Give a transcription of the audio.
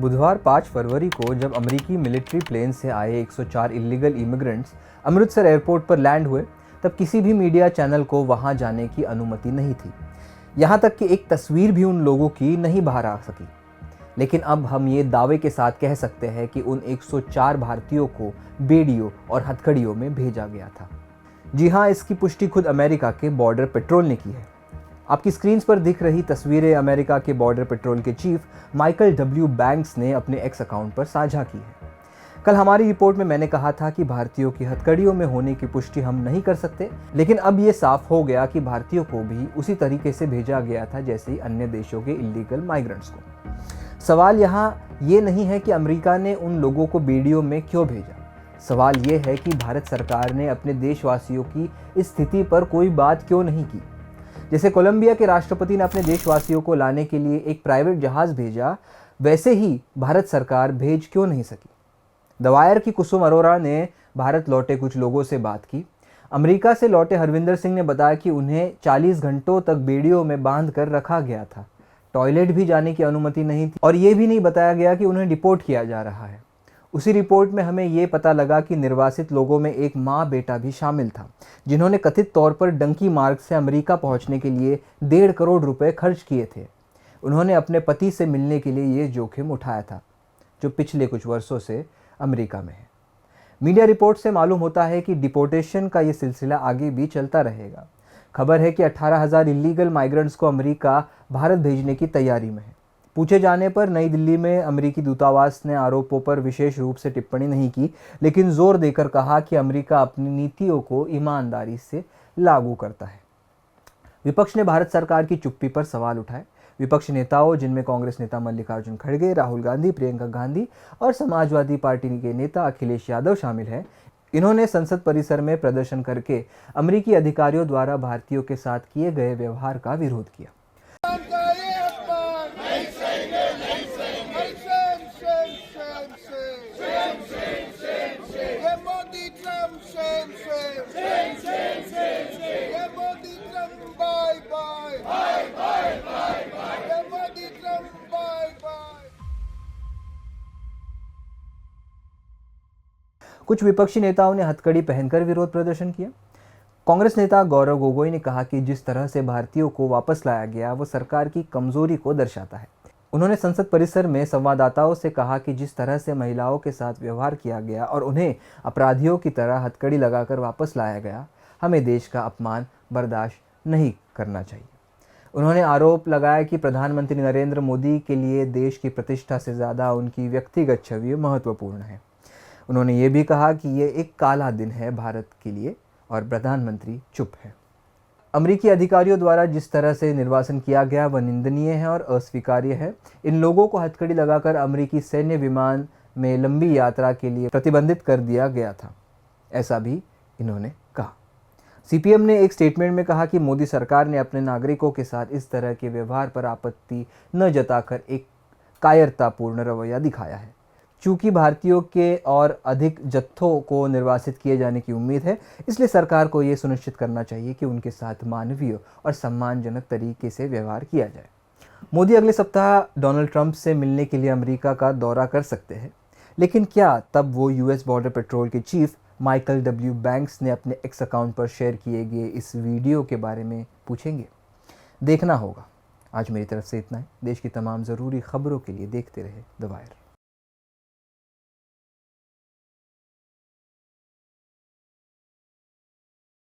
बुधवार 5 फरवरी को जब अमेरिकी मिलिट्री प्लेन से आए 104 इलीगल इमिग्रेंट्स अमृतसर एयरपोर्ट पर लैंड हुए, तब किसी भी मीडिया चैनल को वहां जाने की अनुमति नहीं थी। यहां तक कि एक तस्वीर भी उन लोगों की नहीं बाहर आ सकी। लेकिन अब हम ये दावे के साथ कह सकते हैं कि उन 104 भारतीयों को बेड़ियों और हथकड़ियों में भेजा गया था। जी हाँ, इसकी पुष्टि खुद अमेरिका के बॉर्डर पेट्रोल ने की है। आपकी स्क्रीन पर दिख रही तस्वीरें अमेरिका के बॉर्डर पेट्रोल के चीफ माइकल डब्ल्यू बैंक्स ने अपने एक्स अकाउंट पर साझा की है। कल हमारी रिपोर्ट में मैंने कहा था कि भारतीयों की हथकड़ियों में होने की पुष्टि हम नहीं कर सकते, लेकिन अब ये साफ हो गया कि भारतीयों को भी उसी तरीके से भेजा गया था जैसे अन्य देशों के इलीगल माइग्रेंट्स को। सवाल यहाँ ये नहीं है कि अमेरिका ने उन लोगों को बेड़ियों में क्यों भेजा। सवाल ये है कि भारत सरकार ने अपने देशवासियों की इस स्थिति पर कोई बात क्यों नहीं की। जैसे कोलंबिया के राष्ट्रपति ने अपने देशवासियों को लाने के लिए एक प्राइवेट जहाज भेजा, वैसे ही भारत सरकार भेज क्यों नहीं सकी। द वायर की कुसुम अरोरा ने भारत लौटे कुछ लोगों से बात की। अमेरिका से लौटे हरविंदर सिंह ने बताया कि उन्हें 40 घंटों तक बेड़ियों में बांध कर रखा गया था। टॉयलेट भी जाने की अनुमति नहीं थी और ये भी नहीं बताया गया कि उन्हें डिपोर्ट किया जा रहा है। उसी रिपोर्ट में हमें ये पता लगा कि निर्वासित लोगों में एक माँ बेटा भी शामिल था, जिन्होंने कथित तौर पर डंकी मार्ग से अमेरिका पहुंचने के लिए 1.5 करोड़ रुपए खर्च किए थे। उन्होंने अपने पति से मिलने के लिए ये जोखिम उठाया था, जो पिछले कुछ वर्षों से अमेरिका में है। मीडिया रिपोर्ट से मालूम होता है कि डिपोर्टेशन का ये सिलसिला आगे भी चलता रहेगा। खबर है कि 18,000 इलीगल माइग्रेंट्स को अमेरिका भारत भेजने की तैयारी में है। पूछे जाने पर नई दिल्ली में अमेरिकी दूतावास ने आरोपों पर विशेष रूप से टिप्पणी नहीं की, लेकिन जोर देकर कहा कि अमेरिका अपनी नीतियों को ईमानदारी से लागू करता है। विपक्ष ने भारत सरकार की चुप्पी पर सवाल उठाए। विपक्षी नेताओं, जिनमें कांग्रेस नेता मल्लिकार्जुन खड़गे, राहुल गांधी, प्रियंका गांधी और समाजवादी पार्टी के नेता अखिलेश यादव शामिल हैं, इन्होंने संसद परिसर में प्रदर्शन करके अमेरिकी अधिकारियों द्वारा भारतीयों के साथ किए गए व्यवहार का विरोध किया। कुछ विपक्षी नेताओं ने हथकड़ी पहनकर विरोध प्रदर्शन किया। कांग्रेस नेता गौरव गोगोई ने कहा कि जिस तरह से भारतीयों को वापस लाया गया वो सरकार की कमजोरी को दर्शाता है। उन्होंने संसद परिसर में संवाददाताओं से कहा कि जिस तरह से महिलाओं के साथ व्यवहार किया गया और उन्हें अपराधियों की तरह हथकड़ी लगाकर वापस लाया गया, हमें देश का अपमान बर्दाश्त नहीं करना चाहिए। उन्होंने आरोप लगाया कि प्रधानमंत्री नरेंद्र मोदी के लिए देश की प्रतिष्ठा से ज़्यादा उनकी व्यक्तिगत छवि महत्वपूर्ण है। उन्होंने ये भी कहा कि ये एक काला दिन है भारत के लिए और प्रधानमंत्री चुप है। अमेरिकी अधिकारियों द्वारा जिस तरह से निर्वासन किया गया वह निंदनीय है और अस्वीकार्य है। इन लोगों को हथकड़ी लगाकर अमेरिकी सैन्य विमान में लंबी यात्रा के लिए प्रतिबंधित कर दिया गया था, ऐसा भी इन्होंने कहा। सीपीएम ने एक स्टेटमेंट में कहा कि मोदी सरकार ने अपने नागरिकों के साथ इस तरह के व्यवहार पर आपत्ति न जताकर एक कायरतापूर्ण रवैया दिखाया है। चूंकि भारतीयों के और अधिक जत्थों को निर्वासित किए जाने की उम्मीद है, इसलिए सरकार को ये सुनिश्चित करना चाहिए कि उनके साथ मानवीय और सम्मानजनक तरीके से व्यवहार किया जाए। मोदी अगले सप्ताह डोनाल्ड ट्रंप से मिलने के लिए अमेरिका का दौरा कर सकते हैं, लेकिन क्या तब वो यूएस बॉर्डर पेट्रोल के चीफ माइकल डब्ल्यू बैंक्स ने अपने एक्स अकाउंट पर शेयर किए गए इस वीडियो के बारे में पूछेंगे? देखना होगा। आज मेरी तरफ से इतना ही। देश की तमाम ज़रूरी खबरों के लिए देखते रहे द वायर।